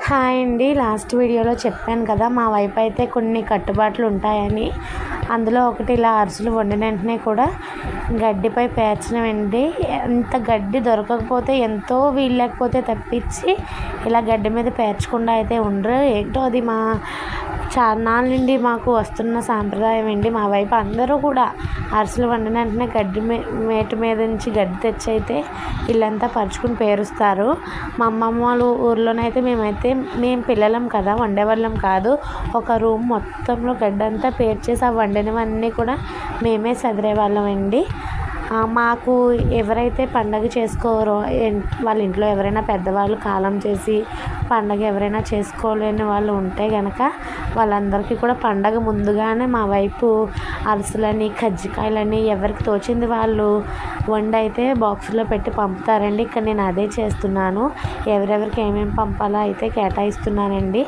Hi అండి. Last వీడియోలో చెప్పాను కదా, మా వైపు అయితే కొన్ని కట్టుబాట్లు ఉంటాయని. అందులో ఒకటి ఇలా అరిసెలు వండిన వెంటనే కూడా గడ్డిపై పేర్చడమండి. ఎంత గడ్డి దొరకకపోతే ఎంతో వీలు లేకపోతే తప్పించి ఇలా గడ్డి మీద పేర్చకుండా అయితే ఉండరు. ఏంటో అది మా చాన్నాళ్ళ నుండి మాకు వస్తున్న సాంప్రదాయం అండి. మా వైపు అందరూ కూడా అరిసెలు వండిన వెంటనే మేట మీద నుంచి గడ్డి తెచ్చి అయితే ఇల్లంతా పరుచుకుని పేరుస్తారు. మా అమ్మమ్మ వాళ్ళ ఊర్లోనైతే మేము పిల్లలం కదా, వండేవాళ్ళం కాదు. ఒక రూమ్ మొత్తంలో గడ్డంతా పేర్చేసి ఆ వండినవన్నీ కూడా మేమే సదిరేవాళ్ళం అండి. మాకు ఎవరైతే పండగ చేసుకోరో, వాళ్ళ ఇంట్లో ఎవరైనా పెద్దవాళ్ళు కాలం చేసి పండగ ఎవరైనా చేసుకోలేని వాళ్ళు ఉంటే కనుక వాళ్ళందరికీ కూడా పండగ ముందుగానే మా వైపు అరిసెలని, కజ్జికాయలని ఎవరికి తోచింది వాళ్ళు వండి అయితే బాక్సులో పెట్టి పంపుతారండి. ఇక్కడ నేను అదే చేస్తున్నాను. ఎవరెవరికి ఏమేమి పంపాలో అయితే కేటాయిస్తున్నానండి.